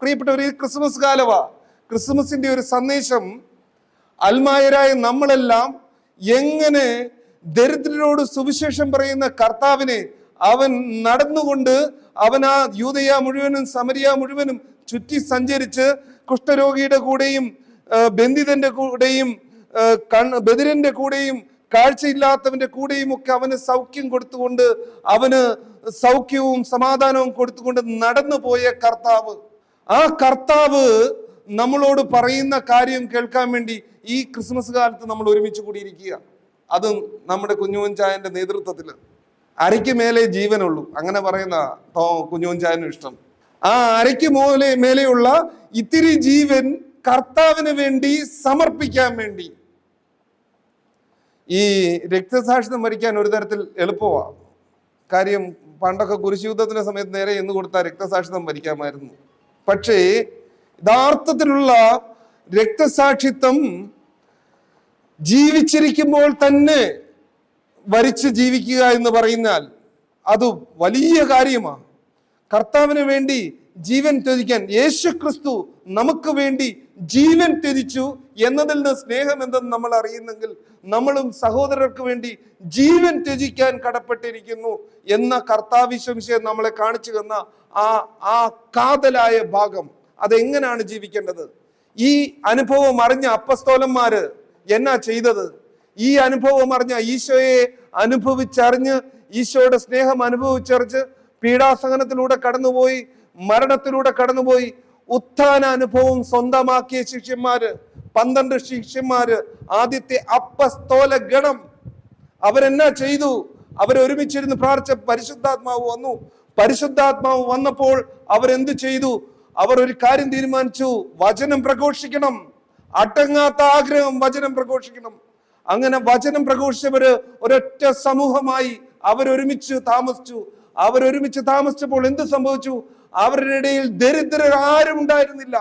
പ്രിയപ്പെട്ടവർ, ഈ ക്രിസ്മസ് കാലവാ. ക്രിസ്മസിന്റെ ഒരു സന്ദേശം അൽമായരായ നമ്മളെല്ലാം എങ്ങനെ ദരിദ്രരോട് സുവിശേഷം പറയുന്ന കർത്താവിനെ അവൻ നടന്നുകൊണ്ട് അവൻ ആ യൂദയ മുഴുവനും സമരിയ മുഴുവനും ചുറ്റി സഞ്ചരിച്ച് കുഷ്ഠരോഗിയുടെ കൂടെയും ബന്ധിതന്റെ കൂടെയും ബദിരന്റെ കൂടെയും കാഴ്ചയില്ലാത്തവന്റെ കൂടെയും ഒക്കെ അവന് സൗഖ്യം കൊടുത്തുകൊണ്ട് അവന് സൗഖ്യവും സമാധാനവും കൊടുത്തുകൊണ്ട് നടന്നു പോയ കർത്താവ്, ആ കർത്താവ് നമ്മളോട് പറയുന്ന കാര്യം കേൾക്കാൻ വേണ്ടി ഈ ക്രിസ്മസ് കാലത്ത് നമ്മൾ ഒരുമിച്ച് കൂടിയിരിക്കുക. അതും നമ്മുടെ കുഞ്ഞുമോൻ ചായന്റെ നേതൃത്വത്തിൽ. അരയ്ക്ക് മേലെ ജീവനുള്ളൂ, അങ്ങനെ പറയുന്ന കുഞ്ഞുമോൻ ചായനും ഇഷ്ടം. ആ അരയ്ക്ക് മേലെയുള്ള ഇത്തിരി ജീവൻ കർത്താവിന് വേണ്ടി സമർപ്പിക്കാൻ വേണ്ടി. ഈ രക്തസാക്ഷിത്വം വരിക്കാൻ ഒരു തരത്തിൽ എളുപ്പമാണ്. കാര്യം പണ്ടൊക്കെ കുരിശുയുദ്ധത്തിന്റെ സമയത്ത് നേരെ എന്ന് കൊടുത്താൽ രക്തസാക്ഷിത്വം വരിക്കാമായിരുന്നു. പക്ഷേ യഥാർത്ഥത്തിലുള്ള രക്തസാക്ഷിത്വം ജീവിച്ചിരിക്കുമ്പോൾ തന്നെ വരിച്ച് ജീവിക്കുക എന്ന് പറഞ്ഞാൽ അത് വലിയ കാര്യമാണ്. കർത്താവിന് വേണ്ടി ജീവൻ ത്യജിക്കാൻ യേശു ക്രിസ്തു നമുക്ക് വേണ്ടി ജീവൻ ത്യജിച്ചു എന്നതിൽ നിന്ന് സ്നേഹം എന്തെന്ന് നമ്മൾ അറിയുന്നെങ്കിൽ നമ്മളും സഹോദരർക്ക് വേണ്ടി ജീവൻ ത്യജിക്കാൻ കടപ്പെട്ടിരിക്കുന്നു എന്ന കർത്താവിശ്വംശയെ നമ്മളെ കാണിച്ചു തന്ന ആ കാതലായ ഭാഗം അതെങ്ങനെയാണ് ജീവിക്കേണ്ടത്. ഈ അനുഭവം അറിഞ്ഞ അപ്പസ്തോലന്മാര് എന്നാ ചെയ്തത്? ഈ അനുഭവം അറിഞ്ഞ ഈശോയെ അനുഭവിച്ചറിഞ്ഞ് ഈശോയുടെ സ്നേഹം അനുഭവിച്ചറിഞ്ഞ് പീഡാസഹനത്തിലൂടെ കടന്നുപോയി, മരണത്തിലൂടെ കടന്നുപോയി, ഉത്ഥാന അനുഭവം സ്വന്തമാക്കിയ ശിഷ്യന്മാര്, 12 ശിഷ്യന്മാര്, ആദ്യത്തെ അപ്പസ്തോല ഗണം, അവരെന്നാ ചെയ്തു? അവരൊരുമിച്ചിരുന്ന് പ്രാർത്ഥിച്ച പരിശുദ്ധാത്മാവ് വന്നു. പരിശുദ്ധാത്മാവ് വന്നപ്പോൾ അവരെന്ത് ചെയ്തു? അവർ ഒരു കാര്യം തീരുമാനിച്ചു, വചനം പ്രഘോഷിക്കണം. അടങ്ങാത്ത ആഗ്രഹം വചനം പ്രഘോഷിക്കണം. അങ്ങനെ വചനം പ്രഘോഷിച്ചവര് ഒരൊറ്റ സമൂഹമായി അവരൊരുമിച്ച് താമസിച്ചു. അവരൊരുമിച്ച് താമസിച്ചപ്പോൾ എന്ത് സംഭവിച്ചു? അവരുടെ ഇടയിൽ ദരിദ്രർ ആരും ഉണ്ടായിരുന്നില്ല.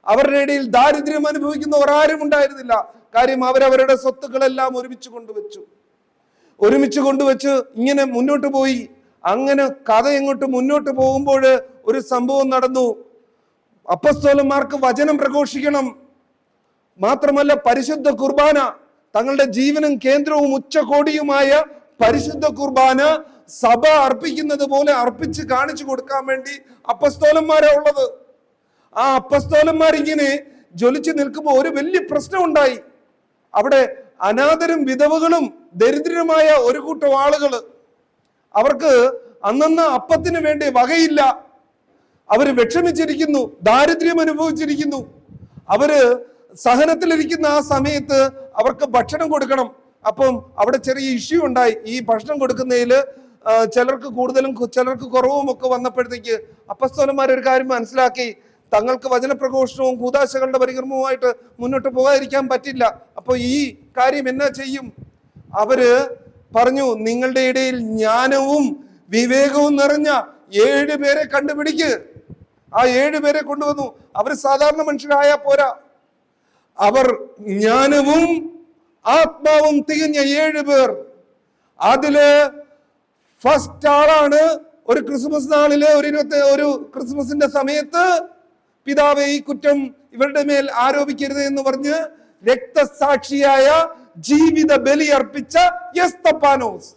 അവരുടെ ഇടയിൽ ദാരിദ്ര്യം അനുഭവിക്കുന്നവർ ആരും ഉണ്ടായിരുന്നില്ല. കാര്യം അവരവരുടെ സ്വത്തുക്കളെല്ലാം ഒരുമിച്ച് കൊണ്ടുവച്ച് ഇങ്ങനെ മുന്നോട്ട് പോയി. അങ്ങനെ കഥ എങ്ങോട്ട് മുന്നോട്ട് പോകുമ്പോൾ ഒരു സംഭവം നടന്നു. അപ്പസ്തോലന്മാർക്ക് വചനം പ്രഘോഷിക്കണം, മാത്രമല്ല പരിശുദ്ധ കുർബാന, തങ്ങളുടെ ജീവനും കേന്ദ്രവും ഉച്ചകോടിയുമായ പരിശുദ്ധ കുർബാന സഭ അർപ്പിക്കുന്നത് പോലെ അർപ്പിച്ച് കാണിച്ചു കൊടുക്കാൻ വേണ്ടി അപ്പസ്തോലന്മാരാ ഉള്ളത്. ആ അപ്പസ്തോലന്മാരിങ്ങനെ ജ്വലിച്ച് നിൽക്കുമ്പോൾ ഒരു വലിയ പ്രശ്നം ഉണ്ടായി. അവിടെ അനാഥരും വിധവകളും ദരിദ്രരുമായ ഒരു കൂട്ടം ആളുകള്, അവർക്ക് അന്നന്ന് അപ്പത്തിന് വേണ്ടി വകയില്ല. അവര് വിഷമിച്ചിരിക്കുന്നു, ദാരിദ്ര്യം അനുഭവിച്ചിരിക്കുന്നു. അവര് സഹനത്തിലിരിക്കുന്ന ആ സമയത്ത് അവർക്ക് ഭക്ഷണം കൊടുക്കണം. അപ്പം അവിടെ ചെറിയ ഇഷ്യൂ ഉണ്ടായി. ഈ ഭക്ഷണം കൊടുക്കുന്നതിൽ ചിലർക്ക് കൂടുതലും ചിലർക്ക് കുറവും ഒക്കെ വന്നപ്പോഴത്തേക്ക് അപ്പസ്തോലന്മാർ ഒരു കാര്യം മനസ്സിലാക്കി, തങ്ങൾക്ക് വചനപ്രഘോഷണവും കൂദാശകളുടെ പരികർമ്മവുമായിട്ട് മുന്നോട്ട് പോകാതിരിക്കാൻ പറ്റില്ല. അപ്പൊ ഈ കാര്യം എന്നാ ചെയ്യും? അവര് പറഞ്ഞു, നിങ്ങളുടെ ഇടയിൽ ജ്ഞാനവും വിവേകവും നിറഞ്ഞ 7 പേരെ കണ്ടുപിടിക്ക്. ആ 7 പേരെ കൊണ്ടുവന്നു. അവർ സാധാരണ മനുഷ്യരായ പോരാ, അവർ ജ്ഞാനവും ആത്മാവും തികഞ്ഞ 7 പേർ. അതില് ഫസ്റ്റ് ആളാണ് ഒരു ക്രിസ്മസ് നാളില് ഒരു ക്രിസ്മസിന്റെ സമയത്ത് പിതാവേ ഈ കുറ്റം ഇവരുടെ മേൽ ആരോപിക്കരുത് എന്ന് പറഞ്ഞ് രക്തസാക്ഷിയായ ജീവിത ബലി അർപ്പിച്ച എസ്തപ്പാനോസ്.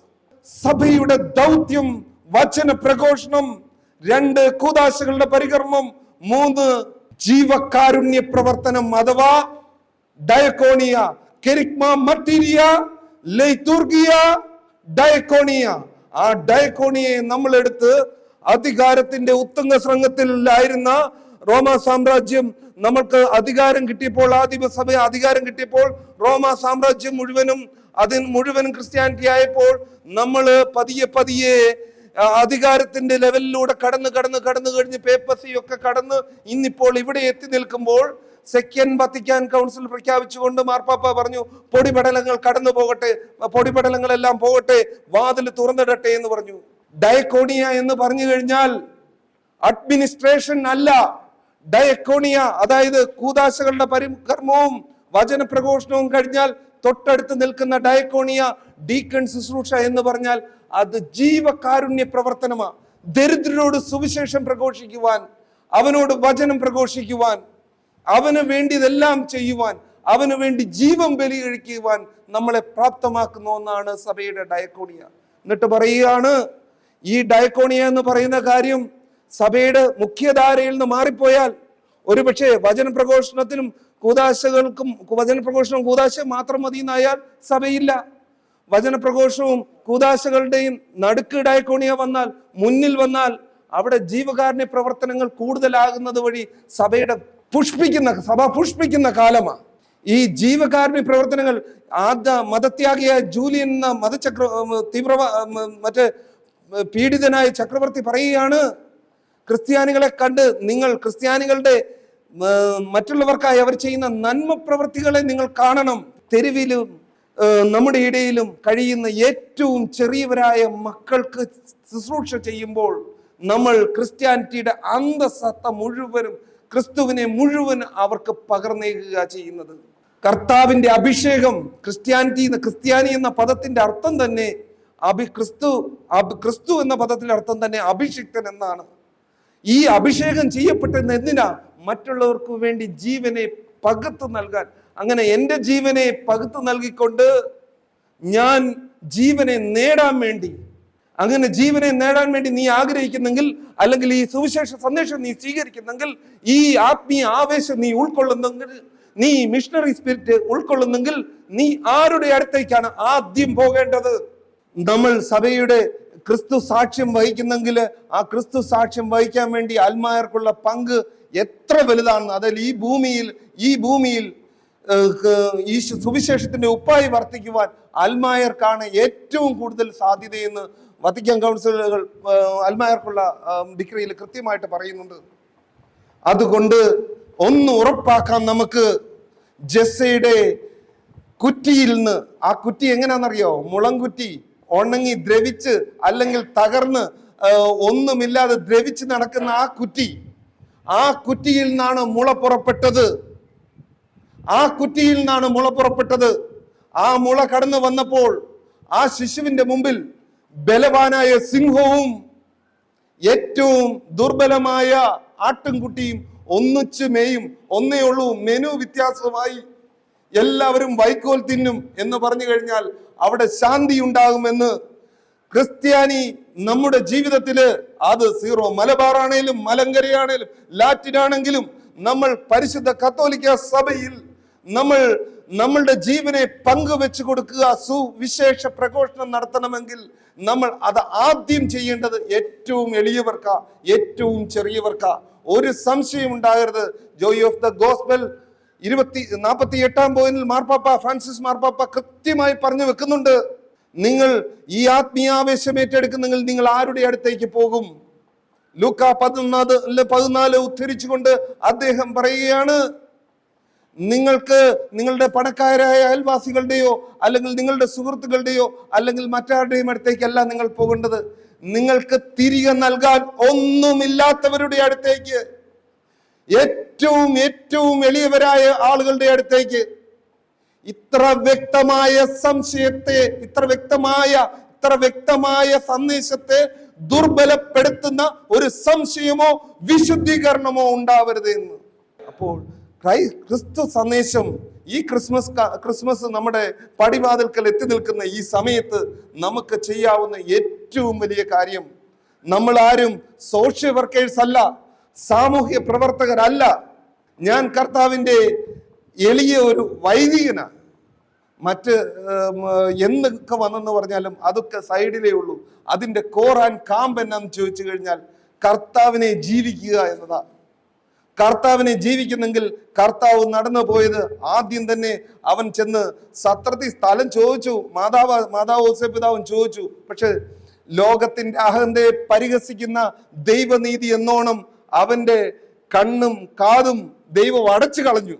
സഭയുടെ ദൗത്യം വചന പ്രഘോഷണം, 2 കൂദാശകളുടെ പരികർമ്മം, 3 ജീവകാരുണ്യ പ്രവർത്തനം അഥവാ ഡയക്കോണിയ, കെരിഗ്മ മർട്ടീരിയ, ലൈതുർഗിയ, ഡയക്കോണിയ. ആ ഡയക്കോണിയെ നമ്മളെടുത്ത് അധികാരത്തിന്റെ ഉത്തുംഗ ശൃംഗത്തിലായിരുന്ന റോമാ സാമ്രാജ്യം നമ്മൾക്ക് അധികാരം കിട്ടിയപ്പോൾ, ആദിമസഭ അധികാരം കിട്ടിയപ്പോൾ, റോമാ സാമ്രാജ്യം മുഴുവനും ക്രിസ്ത്യാനിറ്റി ആയപ്പോൾ നമ്മൾ പതിയെ അധികാരത്തിന്റെ ലെവലിലൂടെ കടന്നു കഴിഞ്ഞ് പേപ്പസി ഒക്കെ കടന്ന് ഇന്നിപ്പോൾ ഇവിടെ എത്തി നിൽക്കുമ്പോൾ സെക്കൻഡ് വത്തിക്കാൻ കൗൺസിൽ പ്രഖ്യാപിച്ചുകൊണ്ട് മാർപ്പാപ്പ പറഞ്ഞു, പൊടിപടലങ്ങൾ കടന്നു പോകട്ടെ, പൊടിപടലങ്ങളെല്ലാം പോകട്ടെ, വാതിൽ തുറന്നിടട്ടെ എന്ന് പറഞ്ഞു. ഡയക്കോണിയ എന്ന് പറഞ്ഞു കഴിഞ്ഞാൽ അഡ്മിനിസ്ട്രേഷൻ അല്ല. ഡയക്കോണിയ അതായത് കൂദാശകളുടെ പരികർമ്മവും വചന പ്രഘോഷണവും കഴിഞ്ഞാൽ തൊട്ടടുത്ത് നിൽക്കുന്ന ഡയക്കോണിയ ഡീക്കൺ ശുശ്രൂഷ എന്ന് പറഞ്ഞാൽ അത് ജീവകാരുണ്യ പ്രവർത്തനമാണ്. ദരിദ്രരോട് സുവിശേഷം പ്രഘോഷിക്കുവാൻ, അവനോട് വചനം പ്രഘോഷിക്കുവാൻ, അവന് വേണ്ടിയതെല്ലാം ചെയ്യുവാൻ, അവന് വേണ്ടി ജീവൻ ബലി കഴിക്കുവാൻ നമ്മളെ പ്രാപ്തമാക്കുന്ന ഒന്നാണ് സഭയുടെ ഡയക്കോണിയ. എന്നിട്ട് പറയുകയാണ്, ഈ ഡയക്കോണിയ എന്ന് പറയുന്ന കാര്യം സഭയുടെ മുഖ്യധാരയിൽ നിന്ന് മാറിപ്പോയാൽ, ഒരുപക്ഷെ വചന പ്രഘോഷണത്തിനും കൂദാശകൾക്കും വചനപ്രഘോഷണവും കൂദാശ മാത്രം മതി എന്നായാൽ സഭയില്ല. വചനപ്രഘോഷവും കൂദാശകളുടെയും നടുക്ക് ഡയക്കോണിയ വന്നാൽ, മുന്നിൽ വന്നാൽ, അവിടെ ജീവകാരുണ്യ പ്രവർത്തനങ്ങൾ കൂടുതലാകുന്നത് വഴി സഭ പുഷ്പിക്കുന്ന കാലമാണ്. ഈ ജീവകാരുണ്യ പ്രവർത്തനങ്ങൾ മതത്യാഗിയായ ജൂലിയൻ എന്ന മറ്റേ പീഡിതനായ ചക്രവർത്തി പറയുകയാണ്, ക്രിസ്ത്യാനികളെ കണ്ട് നിങ്ങൾ ക്രിസ്ത്യാനികളുടെ മറ്റുള്ളവർക്കായി അവർ ചെയ്യുന്ന നന്മ പ്രവൃത്തികളെ നിങ്ങൾ കാണണം. തെരുവിലും നമ്മുടെ ഇടയിലും കഴിയുന്ന ഏറ്റവും ചെറിയവരായ മക്കൾക്ക് ശുശ്രൂഷ ചെയ്യുമ്പോൾ നമ്മൾ ക്രിസ്ത്യാനിറ്റിയുടെ അന്തസത്ത മുഴുവനും, ക്രിസ്തുവിനെ മുഴുവൻ അവർക്ക് പകർന്നേകുക ചെയ്യുന്നത്. കർത്താവിന്റെ അഭിഷേകം, ക്രിസ്ത്യാനി എന്ന പദത്തിന്റെ അർത്ഥം തന്നെ ക്രിസ്തു എന്ന പദത്തിന്റെ അർത്ഥം തന്നെ അഭിഷിക്തൻ എന്നാണ്. ഈ അഭിഷേകം ചെയ്യപ്പെട്ടത് എന്തിനാ? മറ്റുള്ളവർക്ക് വേണ്ടി ജീവനെ പകുത്തു നൽകാൻ. അങ്ങനെ എൻ്റെ ജീവനെ പകുത്തു നൽകിക്കൊണ്ട് ഞാൻ ജീവനെ നേടാൻ വേണ്ടി, അങ്ങനെ ജീവനെ നേടാൻ വേണ്ടി നീ ആഗ്രഹിക്കുന്നെങ്കിൽ, അല്ലെങ്കിൽ ഈ സുവിശേഷ സന്ദേശം നീ സ്വീകരിക്കുന്നെങ്കിൽ, ഈ ആത്മീയ ആവേശം നീ ഉൾക്കൊള്ളുന്നെങ്കിൽ, നീ മിഷണറി സ്പിരിറ്റ് ഉൾക്കൊള്ളുന്നെങ്കിൽ, നീ ആരുടെ അടുത്തേക്കാണ് ആദ്യം പോകേണ്ടത്? നമ്മൾ സഭയുടെ ക്രിസ്തു സാക്ഷ്യം വഹിക്കുന്നെങ്കിൽ ആ ക്രിസ്തു സാക്ഷ്യം വഹിക്കാൻ വേണ്ടി അൽമായർക്കുള്ള പങ്ക് എത്ര വലുതാണ്. അതിൽ ഈ ഭൂമിയിൽ ഈ സുവിശേഷത്തിന്റെ ഉപ്പായി വർത്തിക്കുവാൻ അൽമായർക്കാണ് ഏറ്റവും കൂടുതൽ സാധ്യതയെന്ന് വത്തിക്കാൻ കൗൺസിലുകൾ അൽമായർക്കുള്ള ഡിഗ്രിയിൽ കൃത്യമായിട്ട് പറയുന്നുണ്ട്. അതുകൊണ്ട് ഒന്ന് ഉറപ്പാക്കാം നമുക്ക്, ജെസ്സയുടെ കുറ്റിയിൽ നിന്ന്, ആ കുറ്റി എങ്ങനെയാണെന്നറിയോ? മുളംകുറ്റി ഉണങ്ങി ദ്രവിച്ച് അല്ലെങ്കിൽ തകർന്ന് ഒന്നുമില്ലാതെ ദ്രവിച്ച് നടക്കുന്ന ആ കുറ്റിയിൽ നിന്നാണ് മുള പുറപ്പെട്ടത്. ആ മുള കടന്നു വന്നപ്പോൾ ആ ശിശുവിന്റെ മുമ്പിൽ ബലവാനായ സിംഹവും ഏറ്റവും ദുർബലമായ ആട്ടിൻകുട്ടിയും ഒന്നിച്ചു മേയും. ഒന്നേ ഉള്ളൂ, മെനു വ്യത്യാസമായി. എല്ലാവരും വൈക്കോൽ തിന്നും എന്ന് പറഞ്ഞു കഴിഞ്ഞാൽ അവിടെ ശാന്തി ഉണ്ടാകുമെന്ന് ക്രിസ്ത്യാനി നമ്മുടെ ജീവിതത്തില്, അത് സീറോ മലബാർ ആണേലും മലങ്കരയാണേലും ലാറ്റിനാണെങ്കിലും, നമ്മൾ പരിശുദ്ധ കത്തോലിക്ക സഭയിൽ നമ്മളുടെ ജീവനെ പങ്കുവെച്ചു കൊടുക്കുക, സുവിശേഷ പ്രഘോഷണം നടത്തണമെങ്കിൽ നമ്മൾ അത് ആദ്യം ചെയ്യേണ്ടത് ഏറ്റവും എളിയവർക്കാ, ഏറ്റവും ചെറിയവർക്കാ. ഒരു സംശയം ഉണ്ടാകരുത്. ജോയ് ഓഫ് ദ ഗോസ്പൽ 48-ാം പോയിന്റിൽ ഫ്രാൻസിസ് മാർപ്പാപ്പ കൃത്യമായി പറഞ്ഞു വെക്കുന്നുണ്ട്, നിങ്ങൾ ഈ ആത്മീയാവേശം ഏറ്റെടുക്കുന്നെങ്കിൽ നിങ്ങൾ ആരുടെ അടുത്തേക്ക് പോകും? ലൂക്കാ 14 ഉദ്ധരിച്ചുകൊണ്ട് അദ്ദേഹം പറയുകയാണ്, നിങ്ങൾക്ക് നിങ്ങളുടെ പണക്കാരായ അയൽവാസികളുടെയോ അല്ലെങ്കിൽ നിങ്ങളുടെ സുഹൃത്തുക്കളുടെയോ അല്ലെങ്കിൽ മറ്റാരുടെയും അടുത്തേക്കല്ല നിങ്ങൾ പോകേണ്ടത്, നിങ്ങൾക്ക് തിരികെ നൽകാൻ ഒന്നുമില്ലാത്തവരുടെ അടുത്തേക്ക്, ഏറ്റവും എളിയവരായ ആളുകളുടെ അടുത്തേക്ക്. ഇത്ര വ്യക്തമായ സംശയത്തെ, ഇത്ര വ്യക്തമായ സന്ദേശത്തെ ദുർബലപ്പെടുത്തുന്ന ഒരു സംശയമോ വിശുദ്ധീകരണമോ ഉണ്ടാവരുത് എന്ന്. അപ്പോൾ ക്രിസ്തു സന്ദേശം ഈ ക്രിസ്മസ് നമ്മുടെ പടിവാതിൽക്കൽ എത്തി നിൽക്കുന്ന ഈ സമയത്ത് നമുക്ക് ചെയ്യാവുന്ന ഏറ്റവും വലിയ കാര്യം, നമ്മൾ ആരും സോഷ്യൽ വർക്കേഴ്സ് അല്ല, സാമൂഹ്യ പ്രവർത്തകരല്ല. ഞാൻ കർത്താവിൻ്റെ എളിയ ഒരു വൈദികനാണ്. മറ്റ് എന്തൊക്കെ വന്നെന്ന് പറഞ്ഞാലും അതൊക്കെ സൈഡിലേ ഉള്ളൂ. അതിൻ്റെ കോർ ആൻഡ് കാമ്പ് എന്നാന്ന് ചോദിച്ചു കഴിഞ്ഞാൽ കർത്താവിനെ ജീവിക്കുക എന്നതാ. കർത്താവിനെ ജീവിക്കുന്നെങ്കിൽ കർത്താവ് നടന്നു പോയത് ആദ്യം തന്നെ അവൻ ചെന്ന് സത്രത്തിൽ സ്ഥലം ചോദിച്ചു. മാതാവ് ഔസേപ്പിതാവും ചോദിച്ചു. പക്ഷെ ലോകത്തിന്റെ അഹന്തയെ പരിഹസിക്കുന്ന ദൈവനീതി എന്നോണം അവന്റെ കണ്ണും കാതും ദൈവം അടച്ചു കളഞ്ഞു.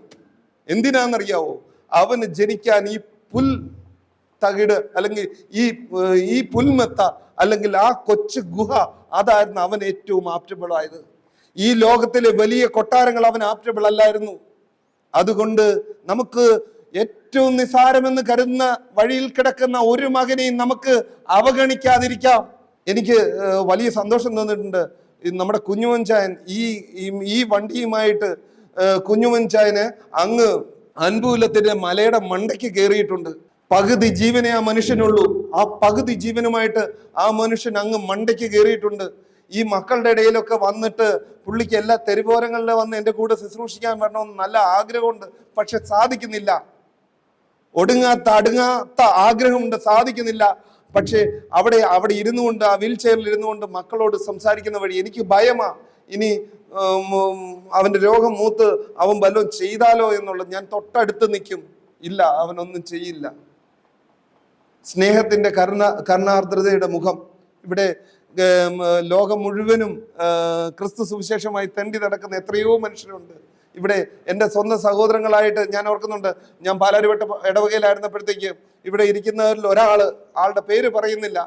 എന്തിനാണെന്നറിയാവോ? അവന് ജനിക്കാൻ ഈ പുൽ തകിട് അല്ലെങ്കിൽ ഈ പുൽമെത്ത അല്ലെങ്കിൽ ആ കൊച്ചു ഗുഹ അതായിരുന്നു അവൻ ഏറ്റവും ആപ്റ്റബിൾ ആയത്. ഈ ലോകത്തിലെ വലിയ കൊട്ടാരങ്ങൾ അവൻ ആപ്റ്റബിൾ അല്ലായിരുന്നു. അതുകൊണ്ട് നമുക്ക് ഏറ്റവും നിസാരമെന്ന് കരുതുന്ന വഴിയിൽ കിടക്കുന്ന ഒരു മകനെയും നമുക്ക് അവഗണിക്കാതിരിക്കാം. എനിക്ക് വലിയ സന്തോഷം തോന്നിയിട്ടുണ്ട്. നമ്മുടെ കുഞ്ഞുമൻചായൻ ഈ വണ്ടിയുമായിട്ട് കുഞ്ഞുമൻചായന് അങ്ങ് അൻപൂലത്തിന്റെ മലയുടെ മണ്ടയ്ക്ക് കയറിയിട്ടുണ്ട്. പകുതി ജീവനെ ആ മനുഷ്യനുള്ളൂ. ആ പകുതി ജീവനുമായിട്ട് ആ മനുഷ്യൻ അങ്ങ് മണ്ടയ്ക്ക് കയറിയിട്ടുണ്ട്. ഈ മക്കളുടെ ഇടയിലൊക്കെ വന്നിട്ട് പുള്ളിക്ക് എല്ലാ തെരുവോരങ്ങളിൽ വന്ന് എൻ്റെ കൂടെ ശുശ്രൂഷിക്കാൻ വരണമെന്ന് നല്ല ആഗ്രഹമുണ്ട്, പക്ഷെ സാധിക്കുന്നില്ല. അടുങ്ങാത്ത ആഗ്രഹമുണ്ട്, സാധിക്കുന്നില്ല. പക്ഷേ അവിടെ ഇരുന്നു കൊണ്ട്, ആ വീൽ ചെയറിൽ ഇരുന്നു കൊണ്ട് മക്കളോട് സംസാരിക്കുന്ന വഴി എനിക്ക് ഭയമാ, ഇനി അവന്റെ രോഗം മൂത്ത് അവൻ വല്ലതും ചെയ്താലോ എന്നുള്ളത്. ഞാൻ തൊട്ടടുത്ത് നിൽക്കും, ഇല്ല, അവനൊന്നും ചെയ്യില്ല. സ്നേഹത്തിന്റെ കരുണാർദ്രതയുടെ മുഖം. ഇവിടെ ലോകം മുഴുവനും ക്രിസ്തു സുവിശേഷമായി തെണ്ടി നടക്കുന്ന എത്രയോ മനുഷ്യരുണ്ട്. ഇവിടെ എൻ്റെ സ്വന്തം സഹോദരങ്ങളായിട്ട് ഞാൻ ഓർക്കുന്നുണ്ട്. ഞാൻ പാലാരിവട്ട ഇടവകയിലായിരുന്നപ്പോഴത്തേക്ക് ഇവിടെ ഇരിക്കുന്നവരിൽ ആളുടെ പേര് പറയുന്നില്ല,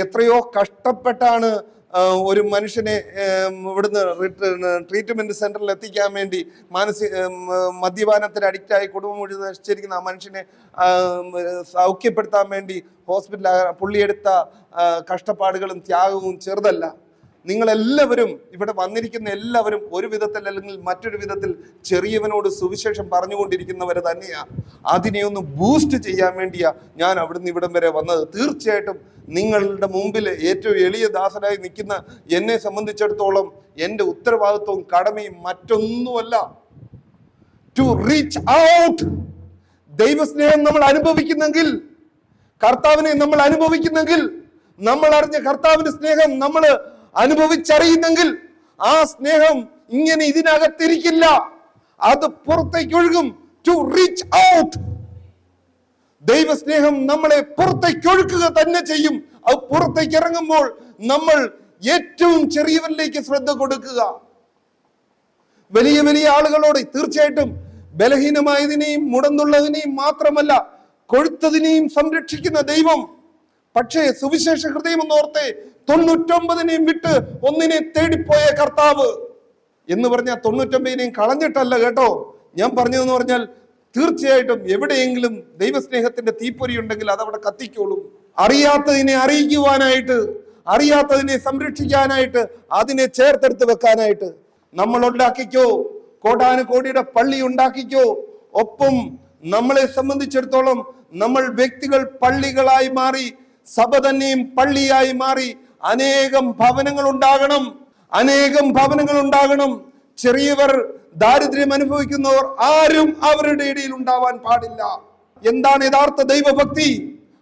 എത്രയോ കഷ്ടപ്പെട്ടാണ് ഒരു മനുഷ്യനെ ഇവിടുന്ന് ട്രീറ്റ്മെന്റ് സെന്ററിൽ എത്തിക്കാൻ വേണ്ടി മദ്യപാനത്തിന് അഡിക്റ്റായി കുടുംബം മുഴുവൻ നശിച്ചിരിക്കുന്ന ആ മനുഷ്യനെ സൗഖ്യപ്പെടുത്താൻ വേണ്ടി പുള്ളിയെടുത്ത കഷ്ടപ്പാടുകളും ത്യാഗവും ചെറുതല്ല. നിങ്ങളെല്ലാവരും ഇവിടെ വന്നിരിക്കുന്ന എല്ലാവരും ഒരു വിധത്തിൽ അല്ലെങ്കിൽ മറ്റൊരു വിധത്തിൽ ചെറിയവനോട് സുവിശേഷം പറഞ്ഞുകൊണ്ടിരിക്കുന്നവർ തന്നെയാ. അതിനെ ഒന്ന് ബൂസ്റ്റ് ചെയ്യാൻ വേണ്ടിയാ ഞാൻ അവിടുന്ന് ഇവിടം വരെ വന്നത്. തീർച്ചയായിട്ടും നിങ്ങളുടെ മുമ്പിൽ ഏറ്റവും എളിയ ദാസനായി നിൽക്കുന്ന എന്നെ സംബന്ധിച്ചിടത്തോളം എൻ്റെ ഉത്തരവാദിത്വവും കടമയും മറ്റൊന്നുമല്ല, ടു റീച്ച് ഔട്ട്. ദൈവസ്നേഹം നമ്മൾ അനുഭവിക്കുന്നെങ്കിൽ, കർത്താവിനെ നമ്മൾ അനുഭവിക്കുന്നെങ്കിൽ, നമ്മൾ അറിഞ്ഞ കർത്താവിന്റെ സ്നേഹം നമ്മൾ അനുഭവിച്ചറിയുന്നെങ്കിൽ, ആ സ്നേഹം ഇങ്ങനെ ഇതിനകത്തിരിക്കില്ല, അത് പുറത്തേക്ക് ഒഴുകും. To reach out. ദൈവസ്നേഹം നമ്മളെ പുറത്തേക്ക് ഒഴുക്കുക തന്നെ ചെയ്യും. അത് പുറത്തേക്ക് ഇറങ്ങുമ്പോൾ നമ്മൾ ഏറ്റവും ചെറിയവരിലേക്ക് ശ്രദ്ധ കൊടുക്കുക. വലിയ വലിയ ആളുകളോട് തീർച്ചയായിട്ടും ബലഹീനമായതിനെയും മുടന്നുള്ളതിനെയും മാത്രമല്ല കൊഴുത്തതിനെയും സംരക്ഷിക്കുന്ന ദൈവം. പക്ഷേ സുവിശേഷ ഹൃദയം എന്നോർത്തെ 99 വിട്ട് ഒന്നിനെ തേടിപ്പോയ കർത്താവ് എന്ന് പറഞ്ഞാൽ 99 കളഞ്ഞിട്ടല്ല കേട്ടോ ഞാൻ പറഞ്ഞതെന്ന് പറഞ്ഞാൽ, തീർച്ചയായിട്ടും എവിടെയെങ്കിലും ദൈവസ്നേഹത്തിന്റെ തീപ്പൊരി ഉണ്ടെങ്കിൽ അതവിടെ കത്തിക്കോളും. അറിയാത്തതിനെ അറിയിക്കുവാനായിട്ട്, അറിയാത്തതിനെ സംരക്ഷിക്കാനായിട്ട്, അതിനെ ചേർത്തെടുത്ത് വെക്കാനായിട്ട് നമ്മൾ ഉണ്ടാക്കിക്കോ. കോടാനുകോടിയുടെ പള്ളി ഉണ്ടാക്കിക്കോ. ഒപ്പം നമ്മളെ സംബന്ധിച്ചിടത്തോളം നമ്മൾ വ്യക്തികൾ പള്ളികളായി മാറി, സഭ തന്നെയും പള്ളിയായി മാറി അനേകം ഭവനങ്ങൾ ഉണ്ടാകണം, അനേകം ഭവനങ്ങൾ ഉണ്ടാകണം. ചെറിയവർ, ദാരിദ്ര്യം അനുഭവിക്കുന്നവർ ആരും അവരുടെ ഇടയിൽ ഉണ്ടാവാൻ പാടില്ല. എന്താണ് യഥാർത്ഥ ദൈവഭക്തി?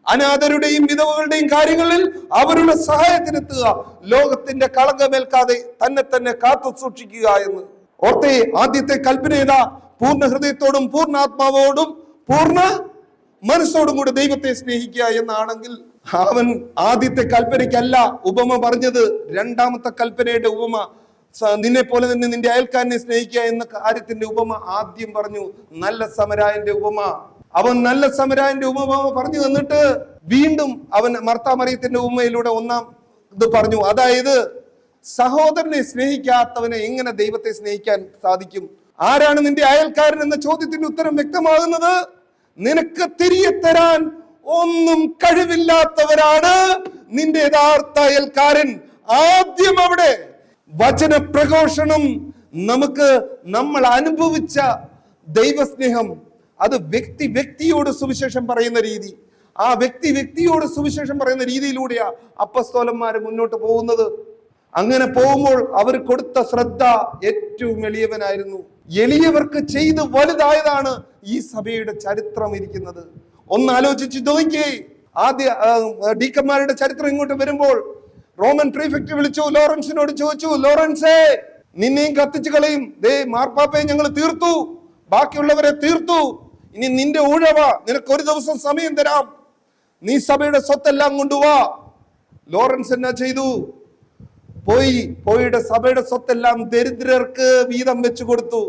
അനാഥരുടെയും വിധവകളുടെയും കാര്യങ്ങളിൽ അവരുടെ സഹായത്തിനെത്തുക, ലോകത്തിന്റെ കളങ്കമേൽക്കാതെ തന്നെ കാത്തു സൂക്ഷിക്കുക എന്ന് ഓർത്തെ. ആദ്യത്തെ കൽപ്പന ഏതാ? പൂർണ്ണ ഹൃദയത്തോടും പൂർണ്ണാത്മാവോടും പൂർണ്ണ മനസ്സോടും കൂടെ ദൈവത്തെ സ്നേഹിക്കുക എന്നാണെങ്കിൽ, അവൻ ആദ്യത്തെ കൽപ്പനയ്ക്കല്ല ഉപമ പറഞ്ഞത്. രണ്ടാമത്തെ കൽപ്പനയുടെ ഉപമ, നിന്നെ പോലെ തന്നെ നിന്റെ അയൽക്കാരനെ സ്നേഹിക്കുക എന്ന കാര്യത്തിന്റെ ഉപമ ആദ്യം പറഞ്ഞു. നല്ല സമരായന്റെ ഉപമ. അവൻ നല്ല സമരായന്റെ ഉപമ പറഞ്ഞു തന്നിട്ട് വീണ്ടും അവൻ മർത്താ മറിയത്തിന്റെ ഉപമയിലൂടെ ഒന്നാം ഇത് പറഞ്ഞു. അതായത് സഹോദരനെ സ്നേഹിക്കാത്തവനെ എങ്ങനെ ദൈവത്തെ സ്നേഹിക്കാൻ സാധിക്കും? ആരാണ് നിന്റെ അയൽക്കാരൻ എന്ന ചോദ്യത്തിന്റെ ഉത്തരം വ്യക്തമാകുന്നത്, നിനക്ക് തിരികെ തരാൻ ഒന്നും കഴിവില്ലാത്തവരാണ് നിന്റെ യഥാർത്ഥ അയൽക്കാരൻ. ആദ്യം അവിടെ വചന പ്രഘോഷണം, നമ്മൾ അനുഭവിച്ച ദൈവസ്നേഹം, അത് വ്യക്തിയോട് സുവിശേഷം പറയുന്ന രീതി, ആ വ്യക്തിയോട് സുവിശേഷം പറയുന്ന രീതിയിലൂടെയാ അപ്പസ്തോലന്മാര് മുന്നോട്ട് പോകുന്നത്. അങ്ങനെ പോകുമ്പോൾ അവർ കൊടുത്ത ശ്രദ്ധ ഏറ്റവും എളിയവനായിരുന്നു. എളിയവർക്ക് ചെയ്ത് വലുതായതാണ് ഈ സഭയുടെ ചരിത്രം ഇരിക്കുന്നത്. ഒന്ന് ആലോചിച്ച് നോക്കിയേ. ആദ്യ ഡീക്കന്മാരുടെ ചരിത്രം ഇങ്ങോട്ട് വരുമ്പോൾ റോമൻ പ്രീഫെക്ട് വിളിച്ചു, ലോറൻസിനോട് ചോദിച്ചു, ലോറൻസേ നിന്നെയും കത്തിച്ചു കളയും, മാർപ്പാപ്പയെ ഞങ്ങൾ തീർത്തു, ബാക്കിയുള്ളവരെ തീർത്തു, ഇനി നിന്റെ ഊഴവ, നിനക്ക് ഒരു ദിവസം സമയം തരാം, നീ സഭയുടെ സ്വത്തെല്ലാം കൊണ്ടുവാ. ലോറൻസ് എന്നാ ചെയ്തു? പോയിട്ട് സഭയുടെ സ്വത്തെല്ലാം ദരിദ്രർക്ക് വീതം വെച്ചു കൊടുത്തു.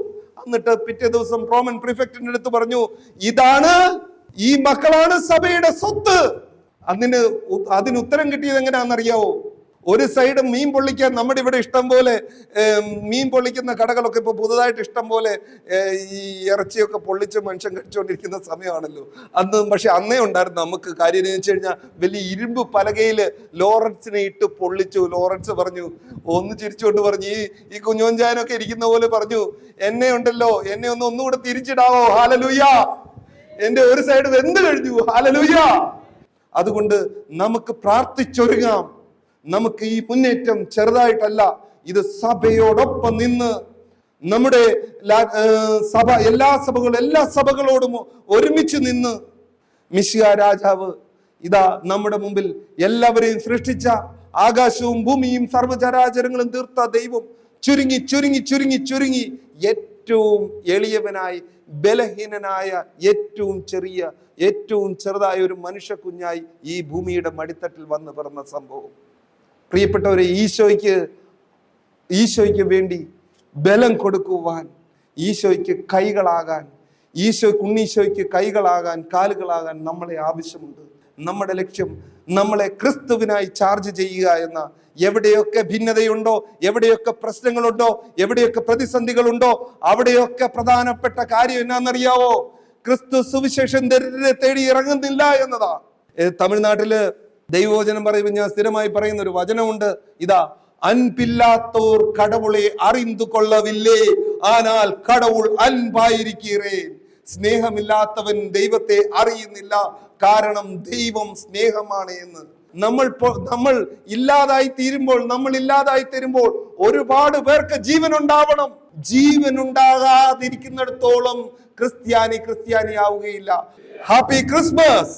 എന്നിട്ട് പിറ്റേ ദിവസം റോമൻ പ്രീഫെക്റ്റിന്റെ അടുത്ത് പറഞ്ഞു, ഈ മക്കളാണ് സഭയുടെ സ്വത്ത്. അതിന് ഉത്തരം കിട്ടിയത് എങ്ങനെയാണെന്നറിയാവോ? ഒരു സൈഡ് മീൻ പൊള്ളിക്കാൻ നമ്മുടെ ഇവിടെ ഇഷ്ടം പോലെ മീൻ പൊള്ളിക്കുന്ന കടകളൊക്കെ ഇപ്പൊ പുതുതായിട്ട് ഇഷ്ടം പോലെ ഈ ഇറച്ചിയൊക്കെ പൊള്ളിച്ച് മനുഷ്യൻ കഴിച്ചുകൊണ്ടിരിക്കുന്ന സമയമാണല്ലോ. പക്ഷെ അന്നേ ഉണ്ടായിരുന്നു നമുക്ക്. കാര്യം എന്ന് വെച്ച് കഴിഞ്ഞാൽ വലിയ ഇരുമ്പ് പലകയിൽ ലോറൻസിനെ ഇട്ട് പൊള്ളിച്ചു. ലോറൻസ് പറഞ്ഞു, ഒന്ന് ചിരിച്ചുകൊണ്ട് പറഞ്ഞു, ഈ കുഞ്ഞോഞ്ചാനൊക്കെ ഇരിക്കുന്ന പോലെ പറഞ്ഞു, എന്നെ ഉണ്ടല്ലോ, എന്നെ ഒന്നുകൂടെ തിരിച്ചിടാവോ, ഹല്ലേലൂയ, എന്റെ ഒരു സൈഡ് വെന്ത് കഴിഞ്ഞു, ഹല്ലേലൂയ. അതുകൊണ്ട് നമുക്ക് പ്രാർത്ഥിച്ചൊരുങ്ങാം. നമുക്ക് ഈ മുന്നേറ്റം ചെറുതായിട്ടല്ല, ഇത് സഭയോടൊപ്പം നിന്ന് നമ്മുടെ എല്ലാ സഭകളോടും ഒരുമിച്ച് നിന്ന് മിശിഹാ രാജാവ് ഇതാ നമ്മുടെ മുമ്പിൽ എല്ലാവരെയും സൃഷ്ടിച്ച, ആകാശവും ഭൂമിയും സർവ്വചരാചരങ്ങളും തീർത്ത ദൈവം ചുരുങ്ങി ചുരുങ്ങി ചുരുങ്ങി ചുരുങ്ങി ഏറ്റവും എളിയവനായി, ബലഹീനനായ, ഏറ്റവും ചെറുതായ ഒരു മനുഷ്യ കുഞ്ഞായി ഈ ഭൂമിയുടെ മടിത്തട്ടിൽ വന്ന് പിറന്ന സംഭവം. പ്രിയപ്പെട്ടവരെ, ഈശോയ്ക്ക് വേണ്ടി ബലം കൊടുക്കുവാൻ, ഈശോയ്ക്ക് കൈകളാകാൻ, ഉണ്ണീശോയ്ക്ക് കൈകളാകാൻ, കാലുകളാകാൻ നമ്മളെ ആവശ്യമുണ്ട്. നമ്മുടെ ലക്ഷ്യം നമ്മളെ ക്രിസ്തുവിനായി ചാർജ് ചെയ്യുക എന്ന. എവിടെയൊക്കെ ഭിന്നതയുണ്ടോ, എവിടെയൊക്കെ പ്രശ്നങ്ങളുണ്ടോ, എവിടെയൊക്കെ പ്രതിസന്ധികളുണ്ടോ, അവിടെയൊക്കെ പ്രധാനപ്പെട്ട കാര്യം എന്നാണെന്നറിയാവോ? ക്രിസ്തു സുവിശേഷം ദരിദ്രരെ തേടി ഇറങ്ങുന്നില്ല എന്നതാ. തമിഴ്നാട്ടില് ദൈവവചനം പറയുമ്പോൾ ഞാൻ സ്ഥിരമായി പറയുന്ന ഒരു വചനമുണ്ട്. ഇതാ, അൻപില്ലാത്തോർ കടവുളെ അറിന്തു കൊള്ളവില്ലേ, ஆனால் கடவுள் അൻപായിരിக்கிறேன். സ്നേഹമില്ലാത്തവൻ ദൈവത്തെ അറിയുന്നില്ല, കാരണം ദൈവം സ്നേഹമാണ് എന്ന്. നമ്മൾ ഇല്ലാതായി തീരുമ്പോൾ ഒരുപാട് പേർക്ക് ജീവൻ ഉണ്ടാവണം. ജീവൻ ഉണ്ടാകാതിരിക്കുന്നിടത്തോളം ക്രിസ്ത്യാനി ആവുകയില്ല. Happy Christmas.